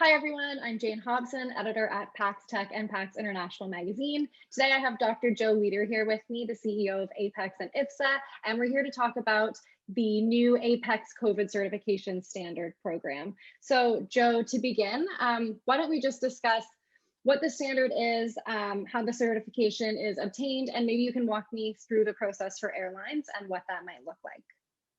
Hi, everyone. I'm Jane Hobson, editor at PAX Tech and PAX International Magazine. Today, I have Dr. Joe Leader here with me, the CEO of Apex and IFSA, and we're here to talk about the new Apex COVID certification standard program. So, Joe, to begin, why don't we just discuss what the standard is, how the certification is obtained, and maybe you can walk me through the process for airlines and what that might look like.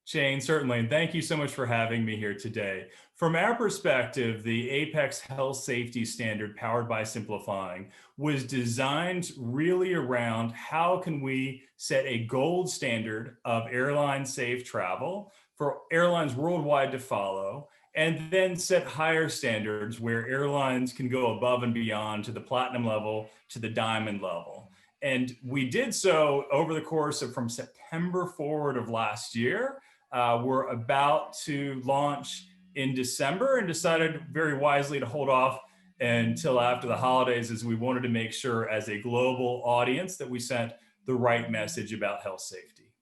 Shane, certainly, and thank you so much for having me here today. From our perspective, the Apex Health Safety Standard, powered by Simplifying, was designed really around how can we set a gold standard of airline safe travel for airlines worldwide to follow, and then set higher standards where airlines can go above and beyond to the platinum level, to the diamond level. And we did so over the course of from September forward of last year. We're about to launch in December and decided very wisely to hold off until after the holidays, as we wanted to make sure as a global audience that we sent the right message about health safety.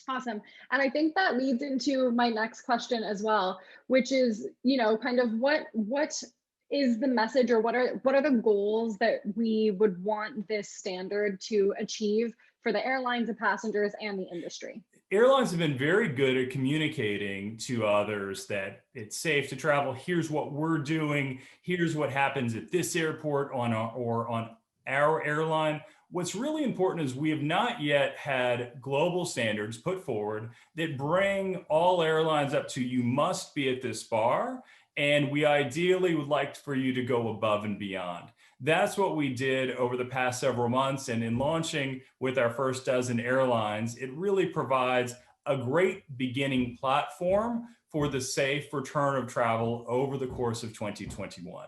Awesome. And I think that leads into my next question as well, which is, kind of what is the message, or what are the goals that we would want this standard to achieve for the airlines, the passengers, and the industry? Airlines have been very good at communicating to others that it's safe to travel. Here's what we're doing. Here's what happens at this airport on our airline. What's really important is we have not yet had global standards put forward that bring all airlines up to, you must be at this bar, and we ideally would like for you to go above and beyond. That's what we did over the past several months. And in launching with our first dozen airlines, it really provides a great beginning platform for the safe return of travel over the course of 2021.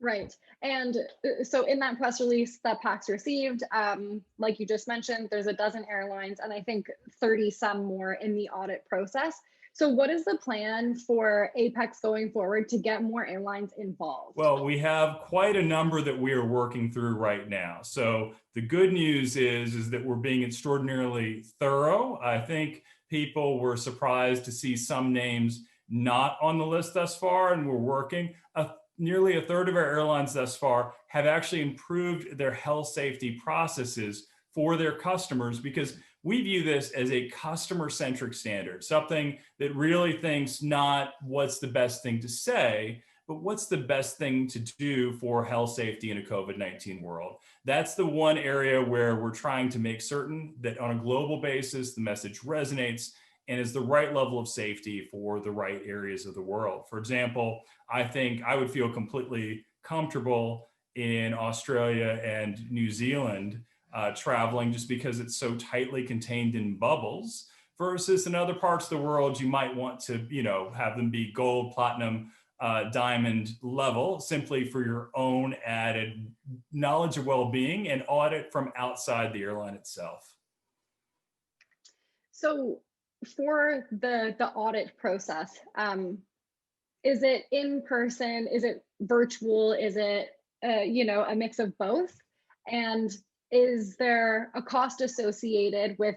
Right. And so in that press release that PAX received, like you just mentioned, there's a dozen airlines and I think 30 some more in the audit process. So what is the plan for Apex going forward to get more airlines involved? Well, we have quite a number that we are working through right now. So the good news is that we're being extraordinarily thorough. I think people were surprised to see some names not on the list thus far, and we're working. Nearly a third of our airlines thus far have actually improved their health safety processes for their customers, because we view this as a customer-centric standard, something that really thinks not what's the best thing to say, but what's the best thing to do for health safety in a COVID-19 world. That's the one area where we're trying to make certain that on a global basis, the message resonates and is the right level of safety for the right areas of the world. For example, I think I would feel completely comfortable in Australia and New Zealand traveling, just because it's so tightly contained in bubbles, versus in other parts of the world, you might want to, have them be gold, platinum, diamond level, simply for your own added knowledge of well-being and audit from outside the airline itself. So for the audit process, is it in person? Is it virtual? Is it, a mix of both? And is there a cost associated with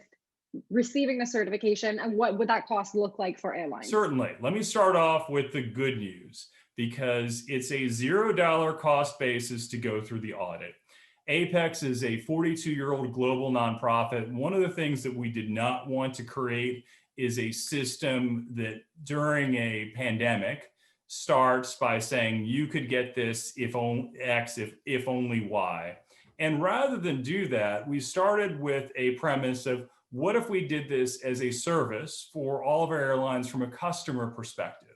receiving the certification, and what would that cost look like for airlines? Certainly. Let me start off with the good news, because it's a $0 cost basis to go through the audit. Apex is a 42-year-old global nonprofit. One of the things that we did not want to create is a system that during a pandemic starts by saying you could get this if only X, if only Y. And rather than do that, we started with a premise of, what if we did this as a service for all of our airlines from a customer perspective,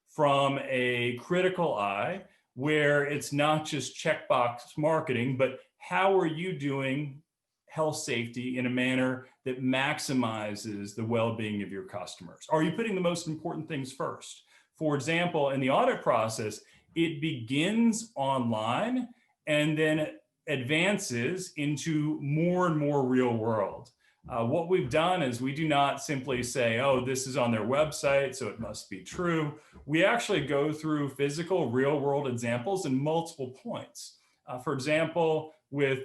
from a critical eye, where it's not just checkbox marketing, but how are you doing health safety in a manner that maximizes the well-being of your customers? Are you putting the most important things first? For example, in the audit process, it begins online and then advances into more and more real world. What we've done is we do not simply say, oh, this is on their website, so it must be true. We actually go through physical real world examples in multiple points. For example, with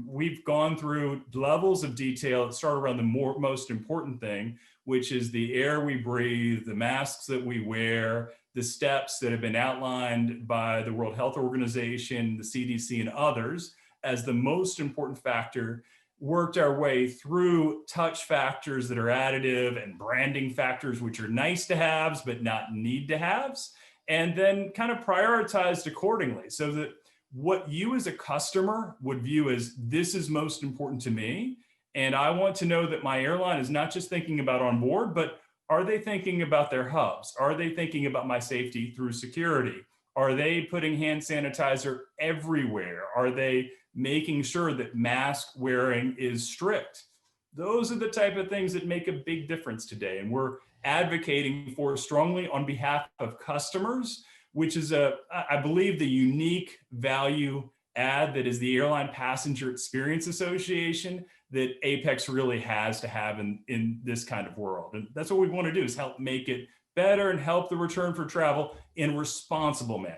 we've gone through levels of detail that start around the most important thing, which is the air we breathe, the masks that we wear, the steps that have been outlined by the World Health Organization, the CDC, and others as the most important factor, worked our way through touch factors that are additive and branding factors, which are nice to haves, but not need to haves, and then kind of prioritized accordingly so that what you as a customer would view as this is most important to me. And I want to know that my airline is not just thinking about on board, but are they thinking about their hubs? Are they thinking about my safety through security? Are they putting hand sanitizer everywhere? Are they making sure that mask wearing is strict? Those are the type of things that make a big difference today. And we're advocating for strongly on behalf of customers, which is I believe, the unique value add that is the Airline Passenger Experience Association that Apex really has to have in this kind of world. And that's what we want to do, is help make it better and help the return for travel in a responsible manner.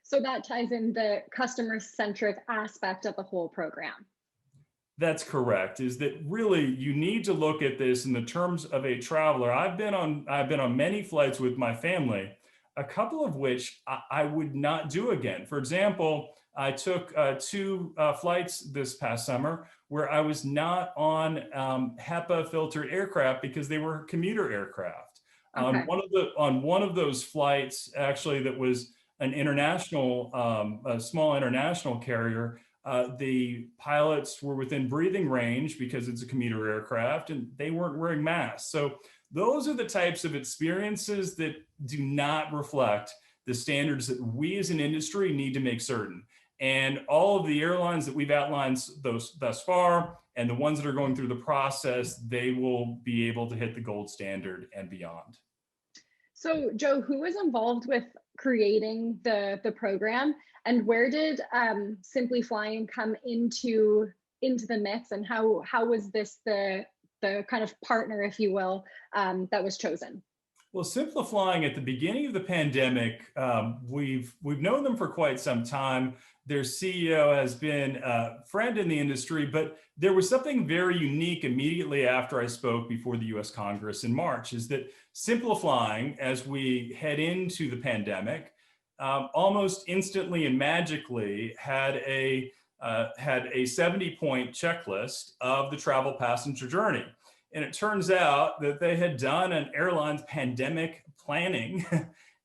So that ties in the customer-centric aspect of the whole program. That's correct, is that really you need to look at this in the terms of a traveler. I've been on many flights with my family, a couple of which I would not do again. For example, I took two flights this past summer where I was not on HEPA filtered aircraft because they were commuter aircraft. Okay. On one of those flights, actually, that was an international, a small international carrier, the pilots were within breathing range because it's a commuter aircraft, and they weren't wearing masks. So those are the types of experiences that do not reflect the standards that we as an industry need to make certain. And all of the airlines that we've outlined thus far, and the ones that are going through the process, they will be able to hit the gold standard and beyond. So Joe, who was involved with creating the program, and where did Simply Flying come into the mix, and how was this the kind of partner, if you will, that was chosen? Well, Simply Flying, at the beginning of the pandemic, we've known them for quite some time. Their CEO has been a friend in the industry, but there was something very unique immediately after I spoke before the US Congress in March, is that Simply Flying, as we head into the pandemic, almost instantly and magically had a 70-point checklist of the travel passenger journey. And it turns out that they had done an airline's pandemic planning,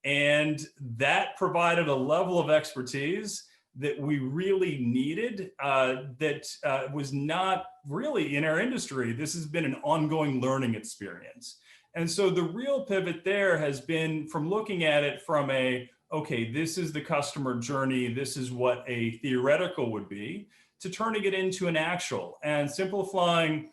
and that provided a level of expertise that we really needed, that was not really in our industry. This has been an ongoing learning experience. And so the real pivot there has been from looking at it from okay, this is the customer journey, this is what a theoretical would be, to turning it into an actual. And Simply Flying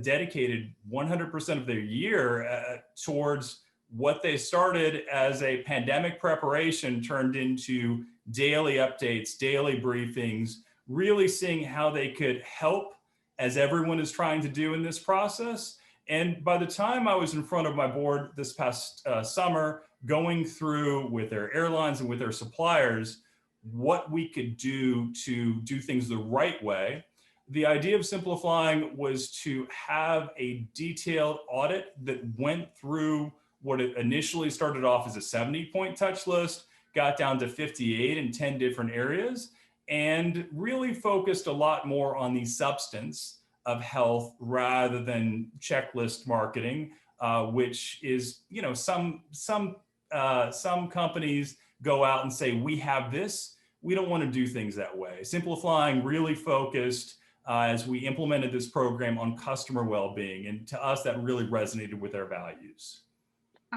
dedicated 100% of their year towards what they started as a pandemic preparation turned into daily updates, daily briefings, really seeing how they could help, as everyone is trying to do in this process. And by the time I was in front of my board this past summer, going through with their airlines and with their suppliers, what we could do to do things the right way, the idea of Simply Flying was to have a detailed audit that went through what it initially started off as a 70-point touch list, got down to 58 in 10 different areas, and really focused a lot more on the substance of health rather than checklist marketing, which is, some companies go out and say, we have this. We don't want to do things that way. Simply Flying really focused as we implemented this program on customer well-being. And to us, that really resonated with our values.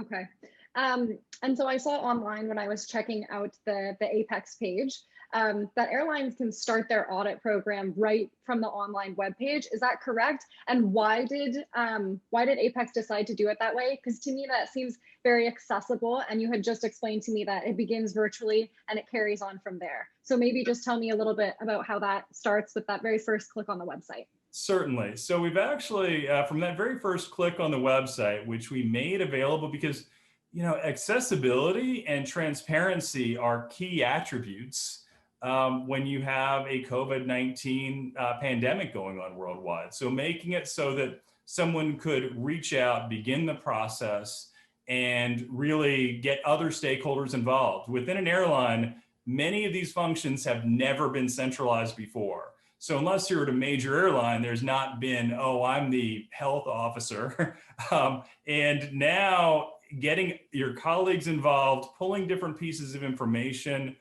Okay. And so I saw online when I was checking out the Apex page that airlines can start their audit program right from the online webpage. Is that correct? And why did Apex decide to do it that way? Because to me, that seems very accessible. And you had just explained to me that it begins virtually and it carries on from there. So maybe just tell me a little bit about how that starts with that very first click on the website. Certainly. So we've actually, from that very first click on the website, which we made available because, accessibility and transparency are key attributes when you have a COVID-19 pandemic going on worldwide. So making it so that someone could reach out, begin the process, and really get other stakeholders involved. Within an airline, many of these functions have never been centralized before. So unless you're at a major airline, there's not been, oh, I'm the health officer. And now getting your colleagues involved, pulling different pieces of information,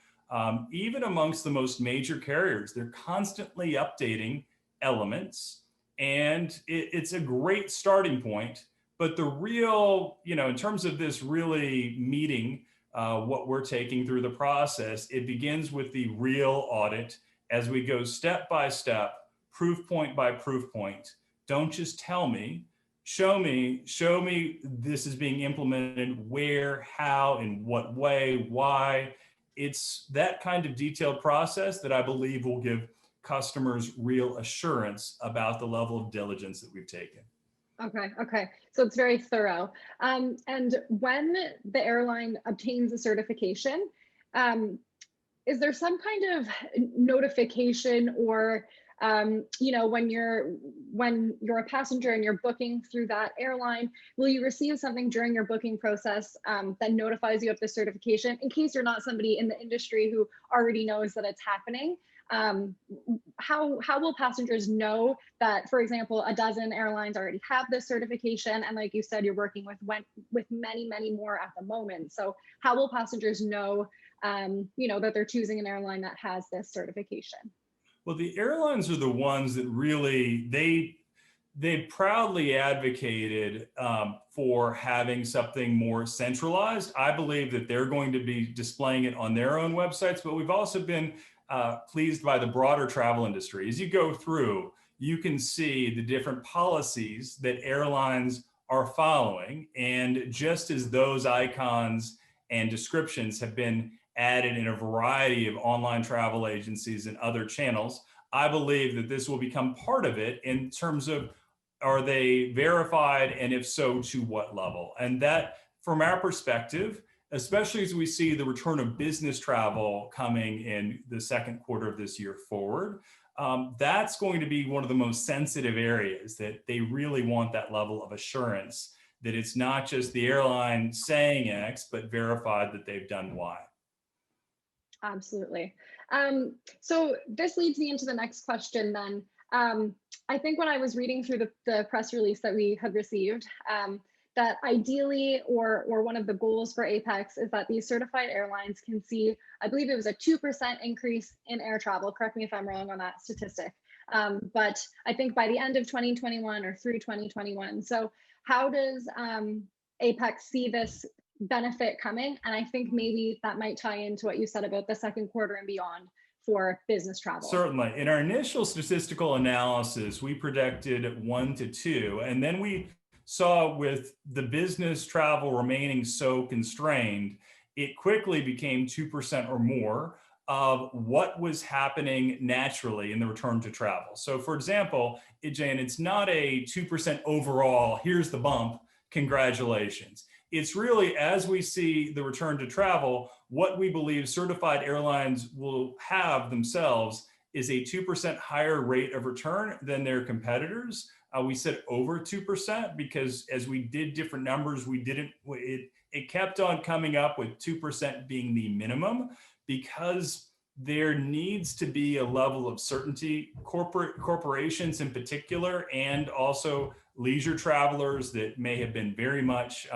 even amongst the most major carriers, they're constantly updating elements. And it's a great starting point. But the real, in terms of this really meeting what we're taking through the process, it begins with the real audit as we go step by step, proof point by proof point. Don't just tell me, show me this is being implemented, where, how, in what way, why. It's that kind of detailed process that I believe will give customers real assurance about the level of diligence that we've taken. Okay. So it's very thorough. And when the airline obtains a certification, is there some kind of notification or, when you're a passenger and you're booking through that airline, will you receive something during your booking process that notifies you of the certification in case you're not somebody in the industry who already knows that it's happening? How will passengers know that, for example, a dozen airlines already have this certification, and like you said, you're working with many more at the moment. So how will passengers know, that they're choosing an airline that has this certification? Well, the airlines are the ones that really they proudly advocated for having something more centralized. I believe that they're going to be displaying it on their own websites, but we've also been pleased by the broader travel industry. As you go through, you can see the different policies that airlines are following. And just as those icons and descriptions have been added in a variety of online travel agencies and other channels, I believe that this will become part of it in terms of, are they verified, and if so, to what level? And that, from our perspective, especially as we see the return of business travel coming in the second quarter of this year forward, that's going to be one of the most sensitive areas that they really want that level of assurance that it's not just the airline saying X, but verified that they've done Y. Absolutely. So this leads me into the next question then. I think when I was reading through the press release that we had received, that ideally, or one of the goals for Apex is that these certified airlines can see, I believe it was a 2% increase in air travel. Correct me if I'm wrong on that statistic. But I think by the end of 2021 or through 2021. So how does Apex see this benefit coming? And I think maybe that might tie into what you said about the second quarter and beyond for business travel. Certainly. In our initial statistical analysis, we predicted 1 to 2, and then we saw with the business travel remaining so constrained, it quickly became 2% or more of what was happening naturally in the return to travel. So for example, Jane, it's not a 2% overall, here's the bump, congratulations. It's really, as we see the return to travel, what we believe certified airlines will have themselves is a 2% higher rate of return than their competitors. We said over 2% because as we did different numbers, it kept on coming up with 2% being the minimum, because there needs to be a level of certainty. Corporations in particular, and also leisure travelers that may have been very much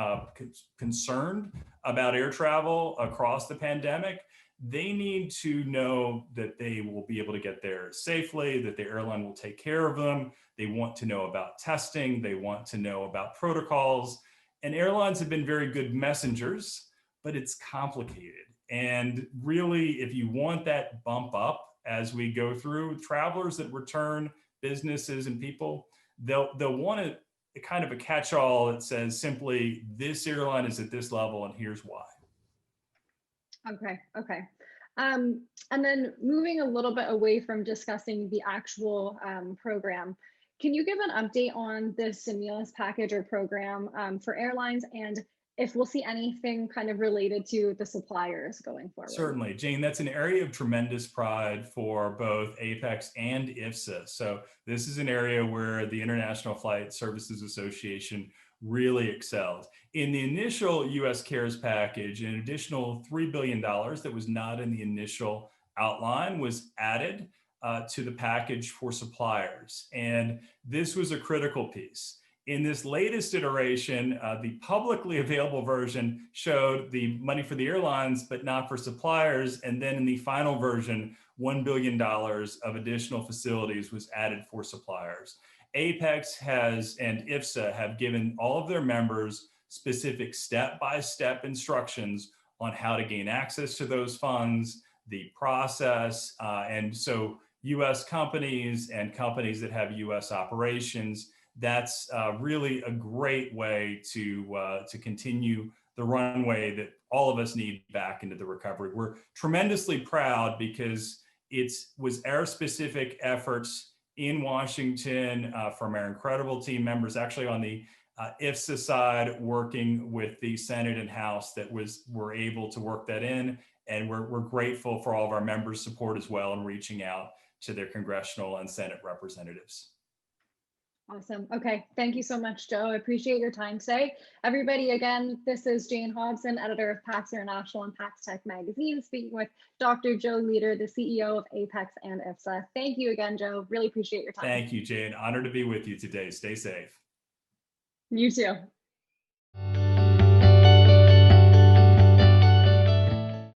concerned about air travel across the pandemic, they need to know that they will be able to get there safely, that the airline will take care of them. They want to know about testing. They want to know about protocols. And airlines have been very good messengers, but it's complicated. And really, if you want that bump up as we go through, travelers that return, businesses and people, they'll want a kind of a catch-all that says simply, this airline is at this level and here's why. Okay. And then moving a little bit away from discussing the actual program, can you give an update on the stimulus package or program for airlines, and if we'll see anything kind of related to the suppliers going forward. Certainly, Jane, that's an area of tremendous pride for both APEX and IFSA. So this is an area where the International Flight Services Association really excelled. In the initial US CARES package, an additional $3 billion that was not in the initial outline was added to the package for suppliers. And this was a critical piece. In this latest iteration, the publicly available version showed the money for the airlines, but not for suppliers. And then in the final version, $1 billion of additional facilities was added for suppliers. APEX has and IFSA have given all of their members specific step-by-step instructions on how to gain access to those funds, the process, and so US companies and companies that have US operations, that's really a great way to continue the runway that all of us need back into the recovery. We're tremendously proud because it was our specific efforts in Washington from our incredible team members, actually on the IFSA side, working with the Senate and House, that were able to work that in. And we're grateful for all of our members' support as well in reaching out to their congressional and Senate representatives. Awesome. Okay. Thank you so much, Joe. I appreciate your time today. Everybody, again, this is Jane Hobson, editor of PAX International and PAX Tech Magazine, speaking with Dr. Joe Leader, the CEO of APEX and IFSA. Thank you again, Joe. Really appreciate your time. Thank you, Jane. Honored to be with you today. Stay safe. You too.